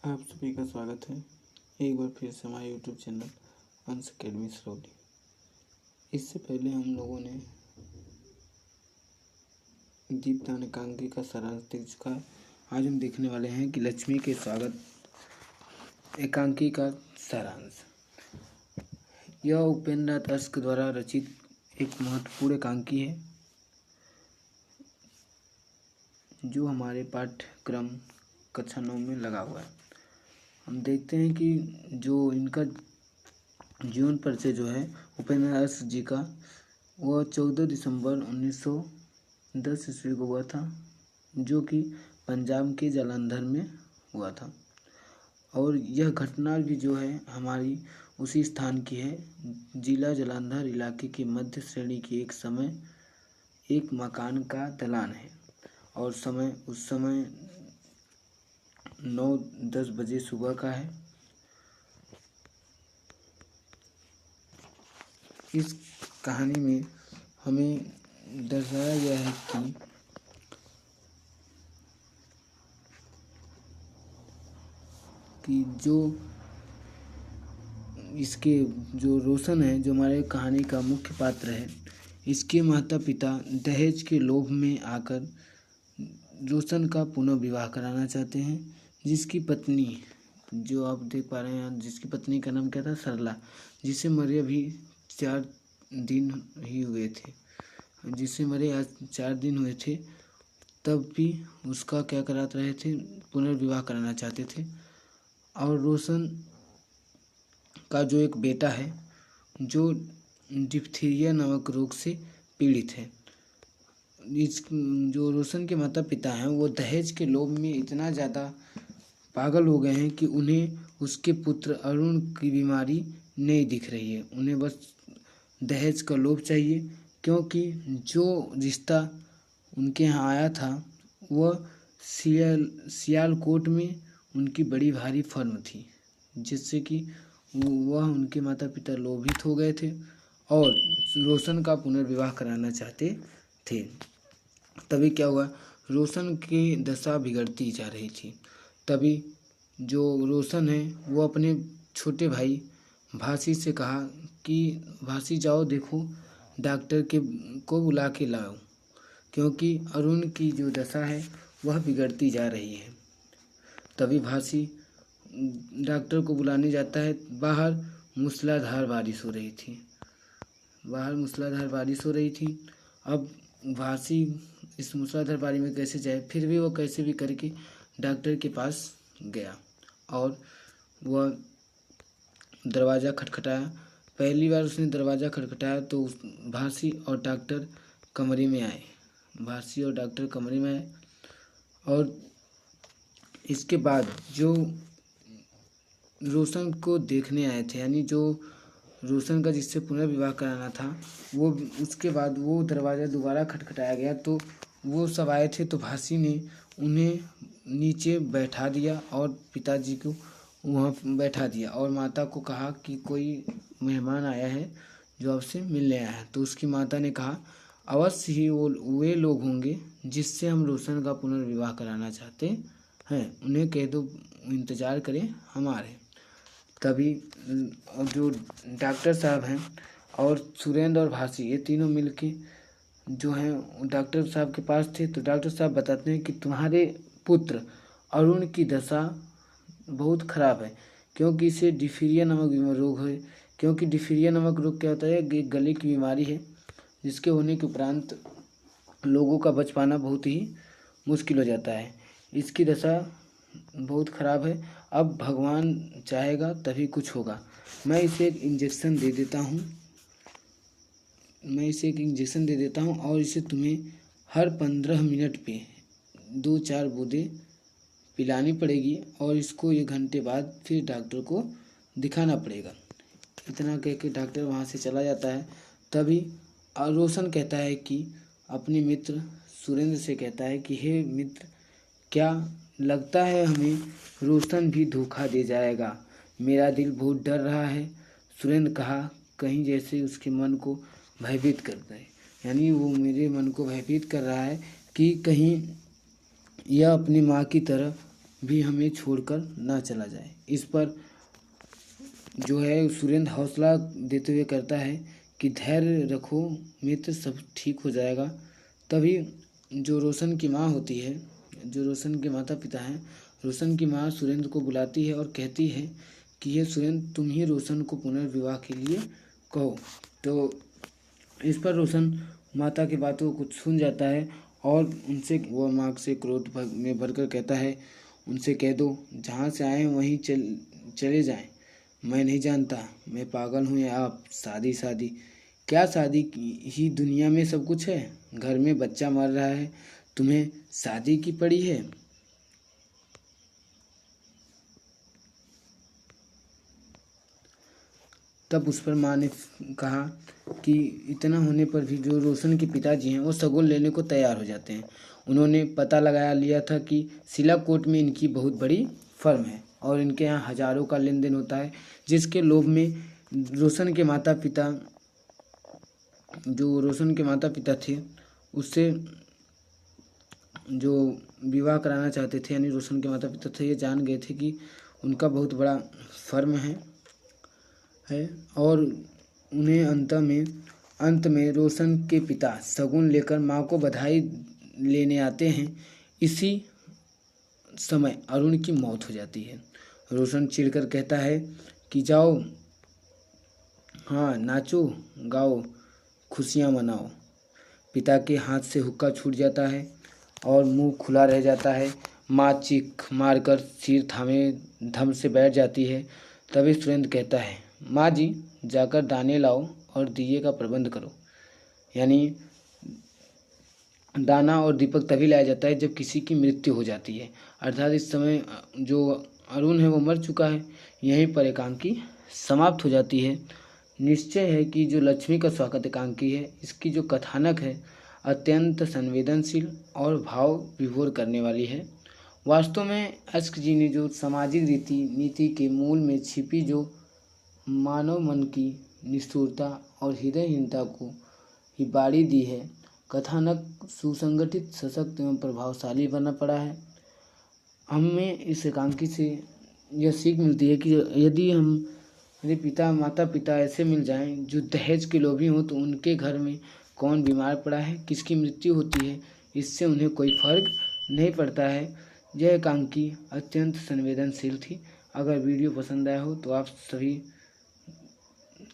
आप सभी का स्वागत है एक बार फिर से हमारे यूट्यूब चैनल अंश अकेडमी सरौली। इससे पहले हम लोगों ने दीपदान एकांकी का सारांश देख चुका है। आज हम देखने वाले हैं कि लक्ष्मी के स्वागत एकांकी का सारांश। यह उपेंद्रनाथ अश्क द्वारा रचित एक महत्वपूर्ण एकांकी है जो हमारे पाठ्यक्रम कक्षा 9 में लगा हुआ है। हम देखते हैं कि जो इनका जीवन परिचय जो है उपेंद्रनाथ अश्क जी का, वह 14 दिसंबर 1910 ईस्वी को हुआ था, जो कि पंजाब के जालंधर में हुआ था। और यह घटना भी जो है हमारी उसी स्थान की है। जिला जालंधर इलाके की मध्य श्रेणी की एक मकान का दलान है और उस समय 9-10 बजे सुबह का है। इस कहानी में हमें दर्शाया गया है कि जो इसके जो रोशन है, जो हमारे कहानी का मुख्य पात्र है, इसके माता पिता दहेज के लोभ में आकर रोशन का पुनः विवाह कराना चाहते हैं, जिसकी पत्नी जो आप देख पा रहे हैं, जिसकी पत्नी का नाम क्या था, सरला, जिसे मरे अभी 4 दिन ही हुए थे, जिसे मरे आज 4 दिन हुए थे, तब भी उसका क्या करा रहे थे, पुनर्विवाह कराना चाहते थे। और रोशन का जो एक बेटा है जो डिप्थीरिया नामक रोग से पीड़ित है। जो रोशन के माता पिता हैं वो दहेज के लोभ में इतना ज़्यादा पागल हो गए हैं कि उन्हें उसके पुत्र अरुण की बीमारी नहीं दिख रही है। उन्हें बस दहेज का लोभ चाहिए, क्योंकि जो रिश्ता उनके यहाँ आया था वह सियालकोट में उनकी बड़ी भारी फर्म थी, जिससे कि वह उनके माता पिता लोभित हो गए थे और रोशन का पुनर्विवाह कराना चाहते थे। तभी क्या हुआ, रोशन की दशा बिगड़ती जा रही थी। तभी जो रोशन है वो अपने छोटे भाई भासी से कहा कि भासी जाओ देखो डॉक्टर को बुला के लाओ, क्योंकि अरुण की जो दशा है वह बिगड़ती जा रही है। तभी भासी डॉक्टर को बुलाने जाता है। बाहर मूसलाधार बारिश हो रही थी। अब भासी इस मूसलाधार बारिश में कैसे जाए, फिर भी वो कैसे भी करके डॉक्टर के पास गया और वह दरवाज़ा खटखटाया। पहली बार उसने दरवाज़ा खटखटाया तो भासी और डॉक्टर कमरे में आए। और इसके बाद जो रोशन को देखने आए थे, यानी जो रोशन का जिससे पुनर्विवाह कराना था, वो उसके बाद वो दरवाज़ा दोबारा खटखटाया गया तो वो सब आए थे। तो भासी ने उन्हें नीचे बैठा दिया और पिताजी को वहाँ बैठा दिया और माता को कहा कि कोई मेहमान आया है जो आपसे मिलने आया है। तो उसकी माता ने कहा अवश्य ही वे लोग होंगे जिससे हम रोशन का पुनर्विवाह कराना चाहते हैं, उन्हें कह दो इंतज़ार करें हमारे। तभी जो डॉक्टर साहब हैं और सुरेंद्र और भासी, ये तीनों मिलके जो हैं डॉक्टर साहब के पास थे। तो डॉक्टर साहब बताते हैं कि तुम्हारे पुत्र अरुण की दशा बहुत ख़राब है, क्योंकि इसे डिफीरिया नामक रोग है। क्योंकि डिफीरिया नामक रोग क्या होता है, एक गले की बीमारी है जिसके होने के उपरांत लोगों का बच पाना बहुत ही मुश्किल हो जाता है। इसकी दशा बहुत ख़राब है। अब भगवान चाहेगा तभी कुछ होगा। मैं इसे एक इंजेक्शन दे देता हूँ और इसे तुम्हें हर 15 मिनट पे 2-4 बूंदें पिलानी पड़ेगी और इसको 1 घंटे बाद फिर डॉक्टर को दिखाना पड़ेगा। इतना कह के डॉक्टर वहाँ से चला जाता है। तभी रोशन कहता है कि अपने मित्र सुरेंद्र से कहता है कि हे मित्र, क्या लगता है हमें रोशन भी धोखा दे जाएगा, मेरा दिल बहुत डर रहा है। सुरेंद्र कहा कहीं जैसे उसके मन को भयभीत कर दे, यानी वो मेरे मन को भयभीत कर रहा है कि कहीं यह अपनी माँ की तरह भी हमें छोड़कर ना चला जाए। इस पर जो है सुरेंद्र हौसला देते हुए कहता है कि धैर्य रखो मित्र, सब ठीक हो जाएगा। तभी जो रोशन की माँ होती है, जो रोशन के माता पिता हैं, रोशन की माँ सुरेंद्र को बुलाती है और कहती है कि ये सुरेंद्र, तुम ही रोशन को पुनर्विवाह के लिए कहो। तो इस पर रोशन माता की बातों को सुन जाता है और उनसे वो माँ से क्रोध में भरकर कहता है, उनसे कह दो जहाँ से आए वहीं चले जाएं। मैं नहीं जानता मैं पागल हूँ या आप। शादी क्या, शादी ही दुनिया में सब कुछ है। घर में बच्चा मर रहा है, तुम्हें शादी की पड़ी है। तब उस पर माँ ने कहा कि इतना होने पर भी जो रोशन के पिताजी हैं वो सगुन लेने को तैयार हो जाते हैं। उन्होंने पता लगा लिया था कि सिलाकोट में इनकी बहुत बड़ी फर्म है और इनके यहाँ हजारों का लेन देन होता है, जिसके लोभ में रोशन के माता पिता थे उससे जो विवाह कराना चाहते थे, यानी रोशन के माता पिता थे, ये जान गए थे कि उनका बहुत बड़ा फर्म है और उन्हें अंत में रोशन के पिता शगुन लेकर माँ को बधाई लेने आते हैं। इसी समय अरुण की मौत हो जाती है। रोशन चिढ़कर कहता है कि जाओ, हाँ नाचो गाओ, खुशियाँ मनाओ। पिता के हाथ से हुक्का छूट जाता है और मुंह खुला रह जाता है। माँ चीख मारकर सिर थामे धम से बैठ जाती है। तभी सुरेंद्र कहता है, माँ जी जाकर दाने लाओ और दिए का प्रबंध करो। यानी दाना और दीपक तभी लाया जाता है जब किसी की मृत्यु हो जाती है, अर्थात इस समय जो अरुण है वो मर चुका है। यहीं पर एकांकी समाप्त हो जाती है। निश्चय है कि जो लक्ष्मी का स्वागत एकांकी है, इसकी जो कथानक है अत्यंत संवेदनशील और भाव विभोर करने वाली है। वास्तव में अश्क जी ने जो सामाजिक रीति नीति के मूल में छिपी जो मानव मन की निष्ठुरता और हृदयहीनता को ही बाड़ी दी है। कथानक सुसंगठित, सशक्त एवं प्रभावशाली बना पड़ा है। हमें इस एकांकी से यह सीख मिलती है कि यदि हमारे माता पिता ऐसे मिल जाएं जो दहेज के लोभी हों तो उनके घर में कौन बीमार पड़ा है, किसकी मृत्यु होती है, इससे उन्हें कोई फर्क नहीं पड़ता है। यह एकांकी अत्यंत संवेदनशील थी। अगर वीडियो पसंद आया हो तो आप सभी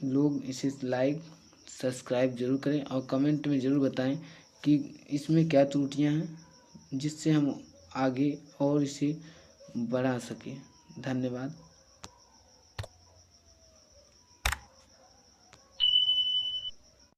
लोग इसे लाइक सब्सक्राइब जरूर करें और कमेंट में ज़रूर बताएं कि इसमें क्या त्रुटियां हैं, जिससे हम आगे और इसे बढ़ा सकें। धन्यवाद।